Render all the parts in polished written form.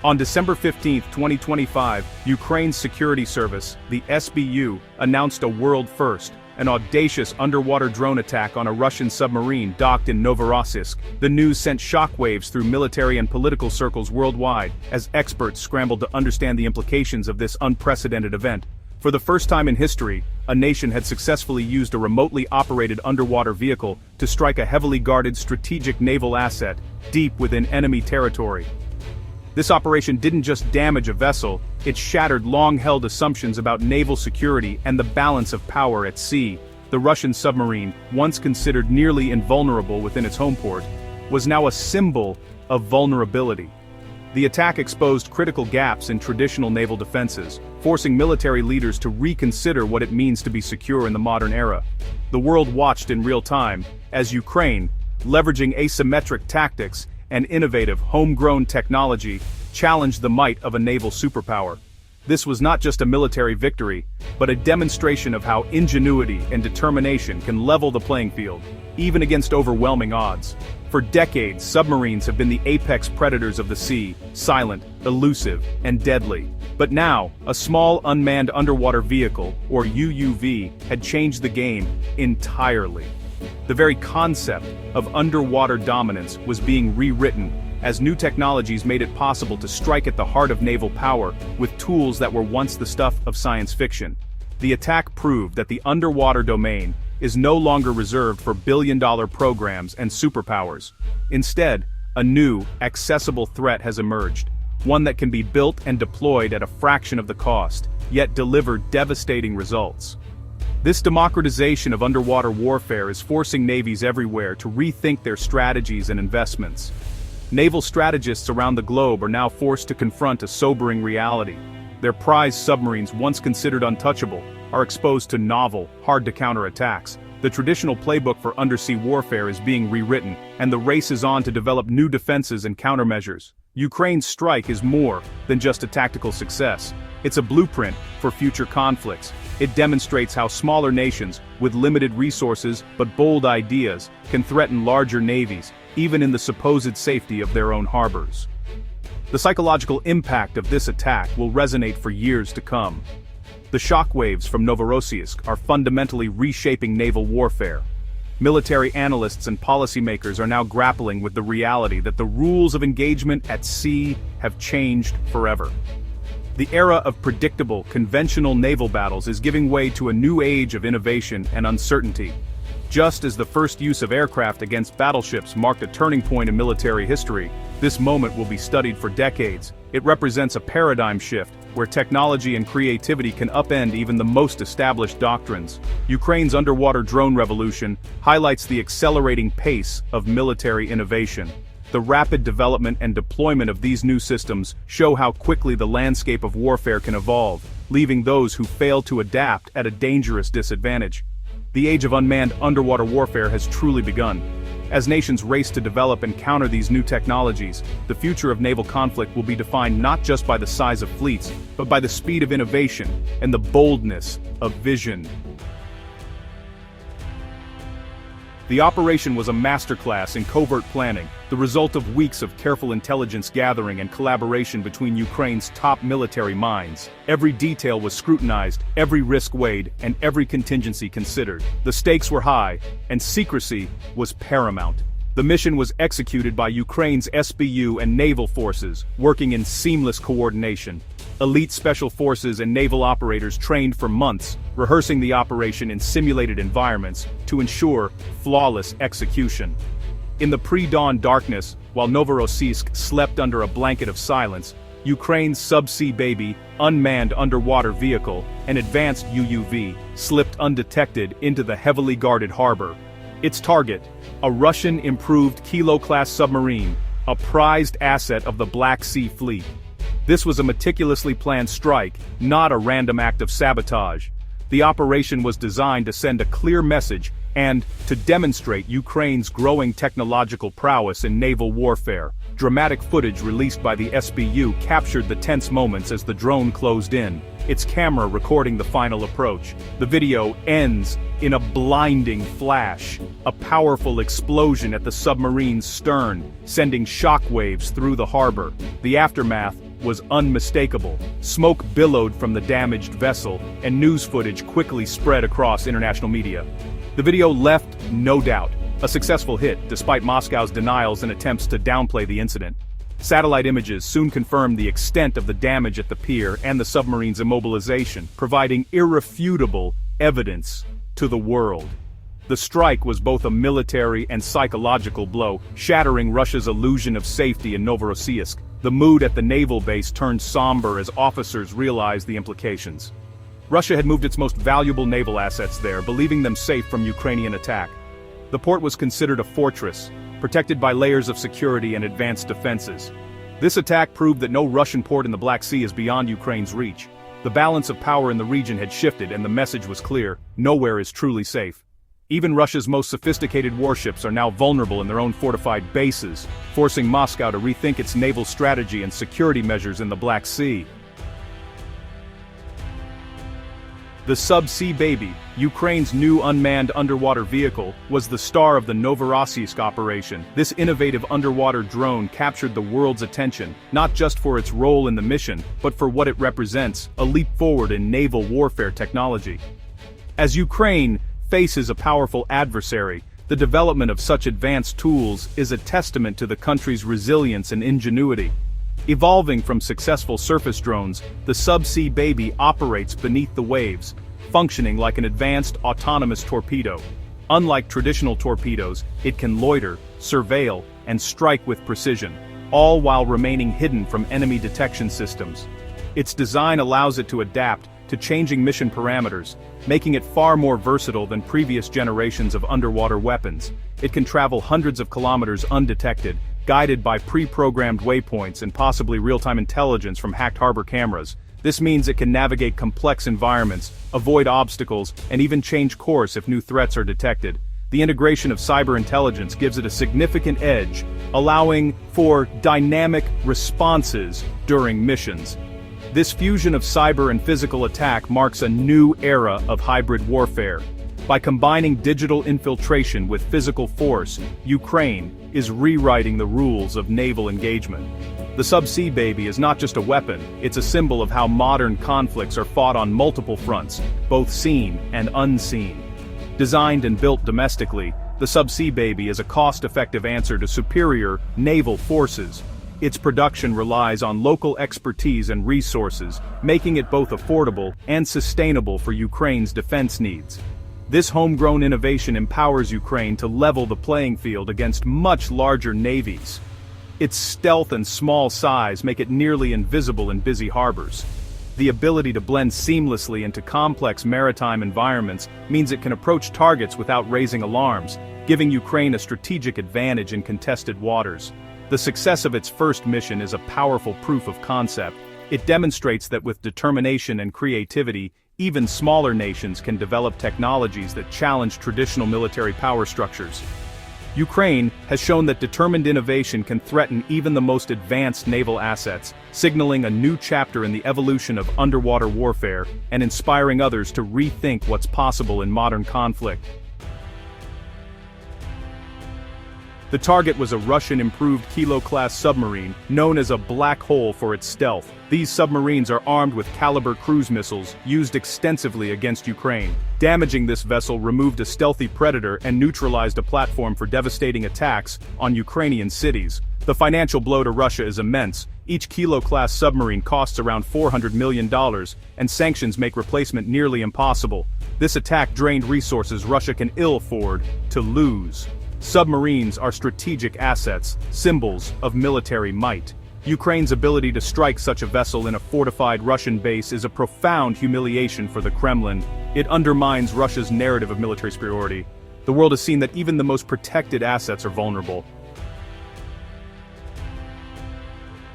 On December 15, 2025, Ukraine's security service, the SBU, announced a world first, an audacious underwater drone attack on a Russian submarine docked in Novorossiysk. The news sent shockwaves through military and political circles worldwide, as experts scrambled to understand the implications of this unprecedented event. For the first time in history, a nation had successfully used a remotely operated underwater vehicle to strike a heavily guarded strategic naval asset deep within enemy territory. This operation didn't just damage a vessel, it shattered long-held assumptions about naval security and the balance of power at sea. The Russian submarine, once considered nearly invulnerable within its home port, was now a symbol of vulnerability. The attack exposed critical gaps in traditional naval defenses, forcing military leaders to reconsider what it means to be secure in the modern era. The world watched in real time, as Ukraine, leveraging asymmetric tactics and innovative homegrown technology, challenged the might of a naval superpower. This was not just a military victory, but a demonstration of how ingenuity and determination can level the playing field, even against overwhelming odds. For decades, submarines have been the apex predators of the sea, silent, elusive, and deadly. But now, a small unmanned underwater vehicle, or UUV, had changed the game entirely. The very concept of underwater dominance was being rewritten, as new technologies made it possible to strike at the heart of naval power with tools that were once the stuff of science fiction. The attack proved that the underwater domain is no longer reserved for billion-dollar programs and superpowers. Instead, a new, accessible threat has emerged, one that can be built and deployed at a fraction of the cost, yet deliver devastating results. This democratization of underwater warfare is forcing navies everywhere to rethink their strategies and investments. Naval strategists around the globe are now forced to confront a sobering reality. Their prized submarines, once considered untouchable, are exposed to novel, hard-to-counter attacks. The traditional playbook for undersea warfare is being rewritten, and the race is on to develop new defenses and countermeasures. Ukraine's strike is more than just a tactical success. It's a blueprint for future conflicts. It demonstrates how smaller nations, with limited resources but bold ideas, can threaten larger navies, even in the supposed safety of their own harbors. The psychological impact of this attack will resonate for years to come. The shockwaves from Novorossiysk are fundamentally reshaping naval warfare. Military analysts and policymakers are now grappling with the reality that the rules of engagement at sea have changed forever. The era of predictable, conventional naval battles is giving way to a new age of innovation and uncertainty. Just as the first use of aircraft against battleships marked a turning point in military history, this moment will be studied for decades. It represents a paradigm shift, where technology and creativity can upend even the most established doctrines. Ukraine's underwater drone revolution highlights the accelerating pace of military innovation. The rapid development and deployment of these new systems show how quickly the landscape of warfare can evolve, leaving those who fail to adapt at a dangerous disadvantage. The age of unmanned underwater warfare has truly begun. As nations race to develop and counter these new technologies, the future of naval conflict will be defined not just by the size of fleets, but by the speed of innovation and the boldness of vision. The operation was a masterclass in covert planning, the result of weeks of careful intelligence gathering and collaboration between Ukraine's top military minds. Every detail was scrutinized, every risk weighed, and every contingency considered. The stakes were high, and secrecy was paramount. The mission was executed by Ukraine's SBU and naval forces, working in seamless coordination. Elite special forces and naval operators trained for months, rehearsing the operation in simulated environments to ensure flawless execution. In the pre-dawn darkness, while Novorossiysk slept under a blanket of silence, Ukraine's subsea baby, unmanned underwater vehicle, an advanced UUV, slipped undetected into the heavily guarded harbor. Its target, a Russian improved Kilo-class submarine, a prized asset of the Black Sea Fleet. This was a meticulously planned strike, not a random act of sabotage. The operation was designed to send a clear message and to demonstrate Ukraine's growing technological prowess in naval warfare. Dramatic footage released by the SBU captured the tense moments as the drone closed in, its camera recording the final approach. The video ends in a blinding flash, a powerful explosion at the submarine's stern, sending shockwaves through the harbor. The aftermath, was unmistakable. Smoke billowed from the damaged vessel, and news footage quickly spread across international media. The video left no doubt a successful hit, despite Moscow's denials and attempts to downplay the incident. Satellite images soon confirmed the extent of the damage at the pier and the submarine's immobilization, providing irrefutable evidence to the world. The strike was both a military and psychological blow, shattering Russia's illusion of safety in Novorossiysk. The mood at the naval base turned somber as officers realized the implications. Russia had moved its most valuable naval assets there, believing them safe from Ukrainian attack. The port was considered a fortress, protected by layers of security and advanced defenses. This attack proved that no Russian port in the Black Sea is beyond Ukraine's reach. The balance of power in the region had shifted, and the message was clear: nowhere is truly safe. Even Russia's most sophisticated warships are now vulnerable in their own fortified bases, forcing Moscow to rethink its naval strategy and security measures in the Black Sea. The Sub-Sea Baby, Ukraine's new unmanned underwater vehicle, was the star of the Novorossiysk operation. This innovative underwater drone captured the world's attention, not just for its role in the mission, but for what it represents: a leap forward in naval warfare technology. As Ukraine faces a powerful adversary, the development of such advanced tools is a testament to the country's resilience and ingenuity. Evolving from successful surface drones, the Sub-Sea Baby operates beneath the waves, functioning like an advanced autonomous torpedo. Unlike traditional torpedoes, it can loiter, surveil, and strike with precision, all while remaining hidden from enemy detection systems. Its design allows it to adapt to changing mission parameters, making it far more versatile than previous generations of underwater weapons. It can travel hundreds of kilometers undetected, guided by pre-programmed waypoints and possibly real-time intelligence from hacked harbor cameras. This means it can navigate complex environments, avoid obstacles, and even change course if new threats are detected. The integration of cyber intelligence gives it a significant edge, allowing for dynamic responses during missions. This fusion of cyber and physical attack marks a new era of hybrid warfare. By combining digital infiltration with physical force, Ukraine is rewriting the rules of naval engagement. The Sub-Sea Baby is not just a weapon, it's a symbol of how modern conflicts are fought on multiple fronts, both seen and unseen. Designed and built domestically, the Sub-Sea Baby is a cost-effective answer to superior naval forces. Its production relies on local expertise and resources, making it both affordable and sustainable for Ukraine's defense needs. This homegrown innovation empowers Ukraine to level the playing field against much larger navies. Its stealth and small size make it nearly invisible in busy harbors. The ability to blend seamlessly into complex maritime environments means it can approach targets without raising alarms, giving Ukraine a strategic advantage in contested waters. The success of its first mission is a powerful proof of concept. It demonstrates that with determination and creativity, even smaller nations can develop technologies that challenge traditional military power structures. Ukraine has shown that determined innovation can threaten even the most advanced naval assets, signaling a new chapter in the evolution of underwater warfare and inspiring others to rethink what's possible in modern conflict. The target was a Russian-improved Kilo-class submarine, known as a black hole for its stealth. These submarines are armed with Caliber cruise missiles, used extensively against Ukraine. Damaging this vessel removed a stealthy predator and neutralized a platform for devastating attacks on Ukrainian cities. The financial blow to Russia is immense. Each Kilo-class submarine costs around $400 million, and sanctions make replacement nearly impossible. This attack drained resources Russia can ill afford to lose. Submarines are strategic assets, symbols of military might. Ukraine's ability to strike such a vessel in a fortified Russian base is a profound humiliation for the Kremlin. It undermines Russia's narrative of military superiority. The world has seen that even the most protected assets are vulnerable.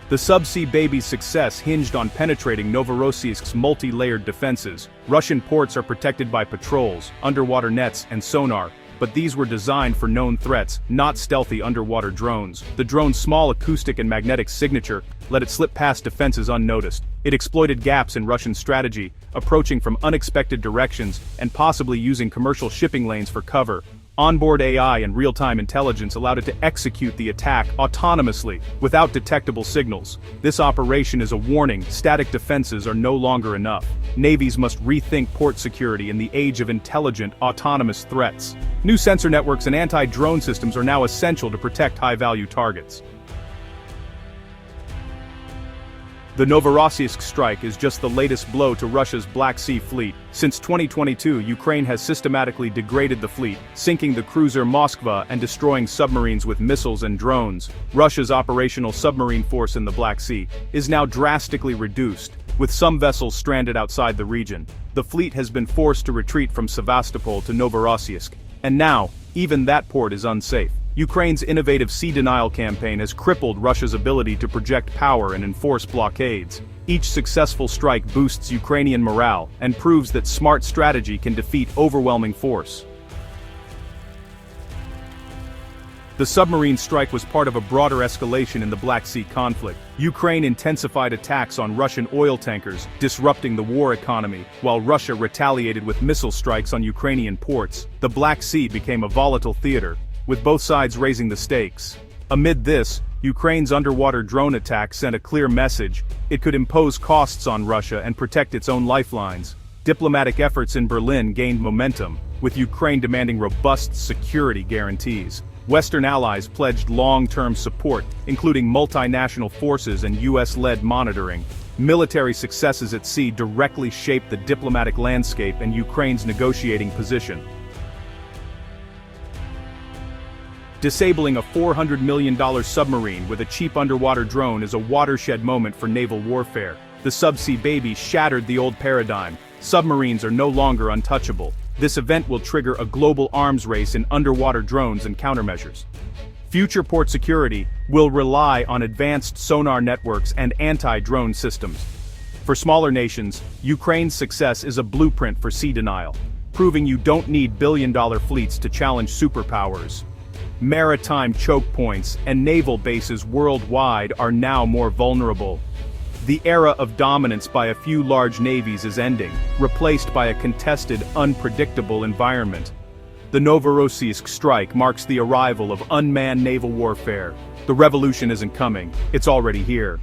The Sub-Sea Baby's success hinged on penetrating Novorossiysk's multi-layered defenses. Russian ports are protected by patrols, underwater nets, and sonar, but these were designed for known threats, not stealthy underwater drones. The drone's small acoustic and magnetic signature let it slip past defenses unnoticed. It exploited gaps in Russian strategy, approaching from unexpected directions and possibly using commercial shipping lanes for cover. Onboard AI and real-time intelligence allowed it to execute the attack autonomously, without detectable signals. This operation is a warning: static defenses are no longer enough. Navies must rethink port security in the age of intelligent, autonomous threats. New sensor networks and anti-drone systems are now essential to protect high-value targets. The Novorossiysk strike is just the latest blow to Russia's Black Sea fleet. Since 2022, Ukraine has systematically degraded the fleet, sinking the cruiser Moskva and destroying submarines with missiles and drones. Russia's operational submarine force in the Black Sea is now drastically reduced, with some vessels stranded outside the region. The fleet has been forced to retreat from Sevastopol to Novorossiysk, and now, even that port is unsafe. Ukraine's innovative sea denial campaign has crippled Russia's ability to project power and enforce blockades. Each successful strike boosts Ukrainian morale and proves that smart strategy can defeat overwhelming force. The submarine strike was part of a broader escalation in the Black Sea conflict. Ukraine intensified attacks on Russian oil tankers, disrupting the war economy, while Russia retaliated with missile strikes on Ukrainian ports. The Black Sea became a volatile theater, with both sides raising the stakes. Amid this, Ukraine's underwater drone attack sent a clear message: it could impose costs on Russia and protect its own lifelines. Diplomatic efforts in Berlin gained momentum, with Ukraine demanding robust security guarantees. Western allies pledged long-term support, including multinational forces and US-led monitoring. Military successes at sea directly shaped the diplomatic landscape and Ukraine's negotiating position. Disabling a $400 million submarine with a cheap underwater drone is a watershed moment for naval warfare. The subsea baby shattered the old paradigm. Submarines are no longer untouchable. This event will trigger a global arms race in underwater drones and countermeasures. Future port security will rely on advanced sonar networks and anti-drone systems. For smaller nations, Ukraine's success is a blueprint for sea denial, proving you don't need billion-dollar fleets to challenge superpowers. Maritime choke points and naval bases worldwide are now more vulnerable. The era of dominance by a few large navies is ending, replaced by a contested, unpredictable environment. The Novorossiysk strike marks the arrival of unmanned naval warfare. The revolution isn't coming, it's already here.